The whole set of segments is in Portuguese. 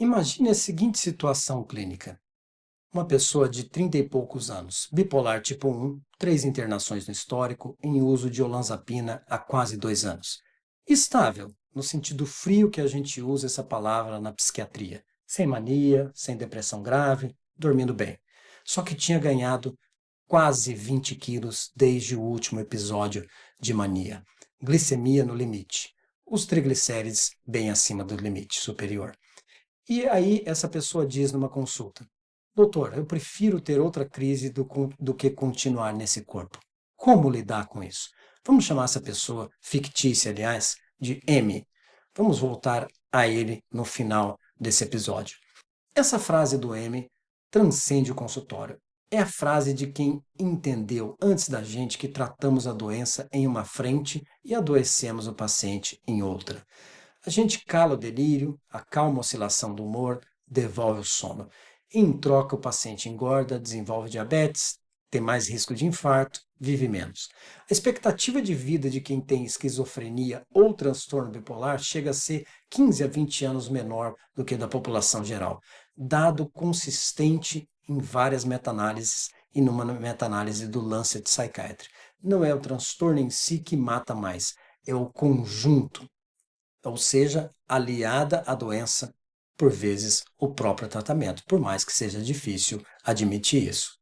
Imagine a seguinte situação clínica. Uma pessoa de 30 e poucos anos, bipolar tipo 1, 3 internações no histórico, em uso de olanzapina há quase 2 anos. Estável, no sentido frio que a gente usa essa palavra na psiquiatria. Sem mania, sem depressão grave, dormindo bem. Só que tinha ganhado quase 20 quilos desde o último episódio de mania. Glicemia no limite. Os triglicérides bem acima do limite superior. E aí essa pessoa diz numa consulta: doutor, eu prefiro ter outra crise do que continuar nesse corpo. Como lidar com isso? Vamos chamar essa pessoa fictícia, aliás, de M. Vamos voltar a ele no final desse episódio. Essa frase do M transcende o consultório. É a frase de quem entendeu antes da gente que tratamos a doença em uma frente e adoecemos o paciente em outra. A gente cala o delírio, acalma a oscilação do humor, devolve o sono. Em troca, o paciente engorda, desenvolve diabetes, tem mais risco de infarto, vive menos. A expectativa de vida de quem tem esquizofrenia ou transtorno bipolar chega a ser 15 a 20 anos menor do que da população geral, dado consistente em várias meta-análises e numa meta-análise do Lancet Psychiatry. Não é o transtorno em si que mata mais, é o conjunto, ou seja, aliada à doença, por vezes o próprio tratamento, por mais que seja difícil admitir isso.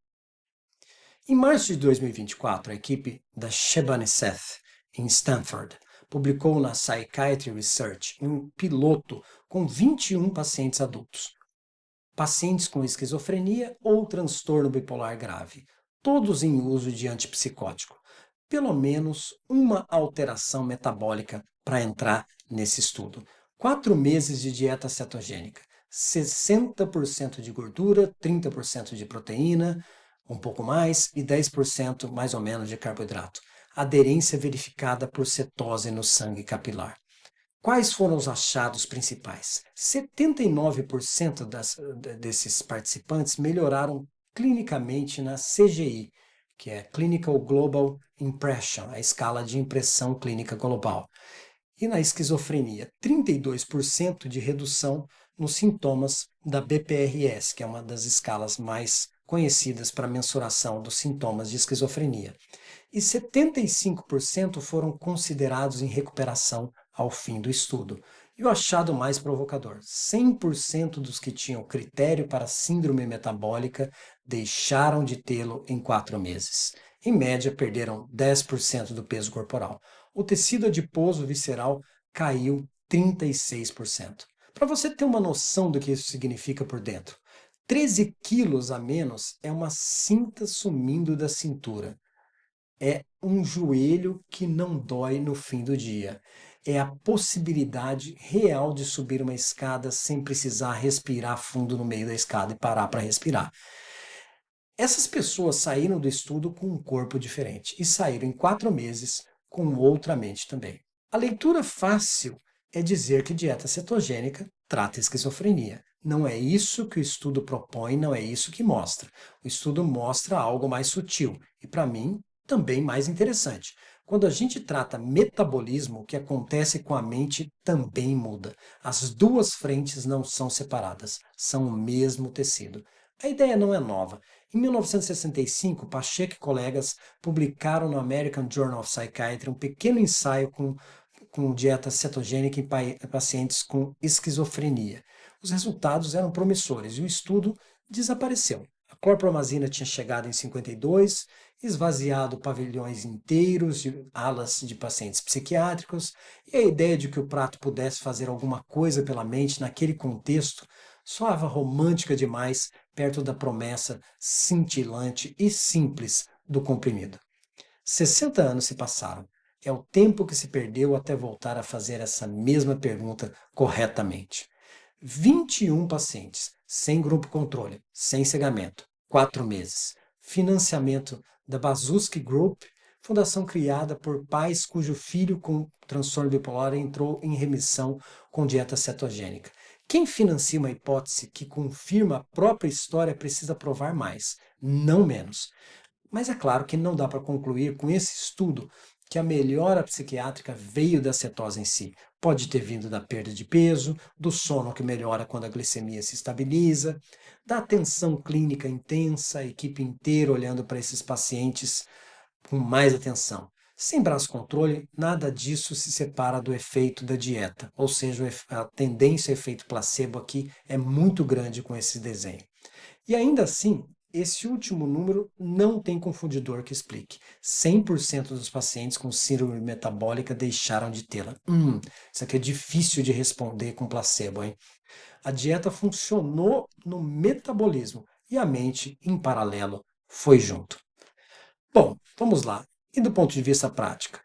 Em março de 2024, a equipe da Shebani Seth, em Stanford, publicou na Psychiatry Research um piloto com 21 pacientes adultos, pacientes com esquizofrenia ou transtorno bipolar grave, todos em uso de antipsicótico. Pelo menos uma alteração metabólica para entrar nesse estudo. 4 meses de dieta cetogênica, 60% de gordura, 30% de proteína, um pouco mais, e 10% mais ou menos de carboidrato. Aderência verificada por cetose no sangue capilar. Quais foram os achados principais? 79% desses participantes melhoraram clinicamente na CGI, que é Clinical Global Impression, a escala de impressão clínica global. E na esquizofrenia, 32% de redução nos sintomas da BPRS, que é uma das escalas mais conhecidas para mensuração dos sintomas de esquizofrenia. E 75% foram considerados em recuperação ao fim do estudo. E o achado mais provocador: 100% dos que tinham critério para síndrome metabólica deixaram de tê-lo em 4 meses. Em média, perderam 10% do peso corporal. O tecido adiposo visceral caiu 36%. Para você ter uma noção do que isso significa por dentro, 13 quilos a menos é uma cinta sumindo da cintura. É um joelho que não dói no fim do dia. É a possibilidade real de subir uma escada sem precisar respirar fundo no meio da escada e parar para respirar. Essas pessoas saíram do estudo com um corpo diferente e saíram em 4 meses com outra mente também. A leitura fácil é dizer que dieta cetogênica trata a esquizofrenia. Não é isso que o estudo propõe, não é isso que mostra. O estudo mostra algo mais sutil e, para mim, também mais interessante. Quando a gente trata metabolismo, o que acontece com a mente também muda. As duas frentes não são separadas, são o mesmo tecido. A ideia não é nova. Em 1965, Pacheco e colegas publicaram no American Journal of Psychiatry um pequeno ensaio com dieta cetogênica em pacientes com esquizofrenia. Os resultados eram promissores e o estudo desapareceu. A clorpromazina tinha chegado em 52, esvaziado pavilhões inteiros de alas de pacientes psiquiátricos, e a ideia de que o prato pudesse fazer alguma coisa pela mente naquele contexto soava romântica demais perto da promessa cintilante e simples do comprimido. 60 anos se passaram. É o tempo que se perdeu até voltar a fazer essa mesma pergunta corretamente. 21 pacientes, sem grupo controle, sem cegamento, 4 meses. Financiamento da Bazuski Group, fundação criada por pais cujo filho com transtorno bipolar entrou em remissão com dieta cetogênica. Quem financia uma hipótese que confirma a própria história precisa provar mais, não menos. Mas é claro que não dá para concluir com esse estudo que a melhora psiquiátrica veio da cetose em si, Pode ter vindo da perda de peso, do sono que melhora quando a glicemia se estabiliza, da atenção clínica intensa, a equipe inteira olhando para esses pacientes com mais atenção. Sem braço controle, nada disso se separa do efeito da dieta, ou seja, a tendência a efeito placebo aqui é muito grande com esse desenho. E ainda assim, esse último número não tem confundidor que explique. 100% dos pacientes com síndrome metabólica deixaram de tê-la. Isso aqui é difícil de responder com placebo, hein? A dieta funcionou no metabolismo e a mente, em paralelo, foi junto. Bom, vamos lá. E do ponto de vista prático?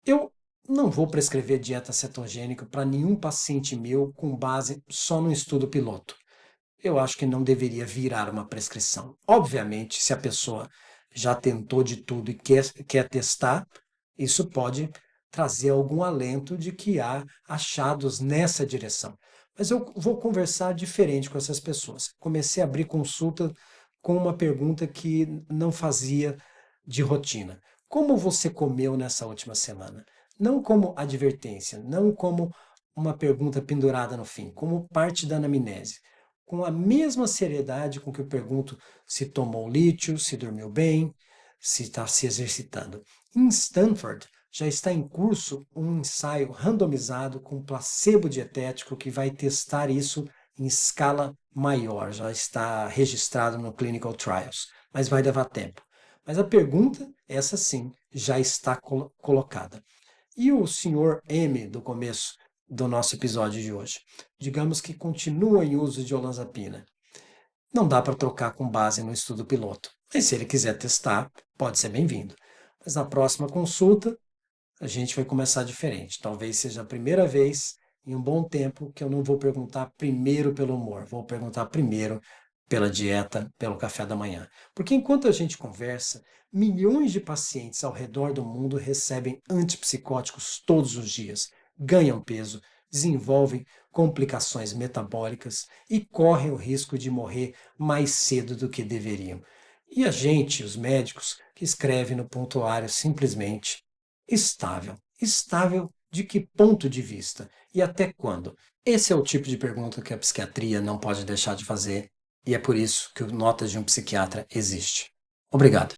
Eu não vou prescrever dieta cetogênica para nenhum paciente meu com base só no estudo piloto. Eu acho que não deveria virar uma prescrição. Obviamente, se a pessoa já tentou de tudo e quer testar, isso pode trazer algum alento de que há achados nessa direção. Mas eu vou conversar diferente com essas pessoas. Comecei a abrir consulta com uma pergunta que não fazia de rotina. Como você comeu nessa última semana? Não como advertência, não como uma pergunta pendurada no fim, como parte da anamnese. Com a mesma seriedade com que eu pergunto se tomou lítio, se dormiu bem, se está se exercitando. Em Stanford, já está em curso um ensaio randomizado com placebo dietético que vai testar isso em escala maior, já está registrado no Clinical Trials, mas vai levar tempo. Mas a pergunta, essa sim, já está colocada. E o senhor M do começo do nosso episódio de hoje? Digamos que continua em uso de olanzapina. Não dá para trocar com base no estudo piloto, mas se ele quiser testar, pode ser bem-vindo. Mas na próxima consulta, a gente vai começar diferente. Talvez seja a primeira vez em um bom tempo que eu não vou perguntar primeiro pelo humor, vou perguntar primeiro pela dieta, pelo café da manhã. Porque enquanto a gente conversa, milhões de pacientes ao redor do mundo recebem antipsicóticos todos os dias, ganham peso, desenvolvem complicações metabólicas e correm o risco de morrer mais cedo do que deveriam. E a gente, os médicos, que escreve no pontuário simplesmente estável. Estável de que ponto de vista? E até quando? Esse é o tipo de pergunta que a psiquiatria não pode deixar de fazer, e é por isso que o Notas de um Psiquiatra existe. Obrigado.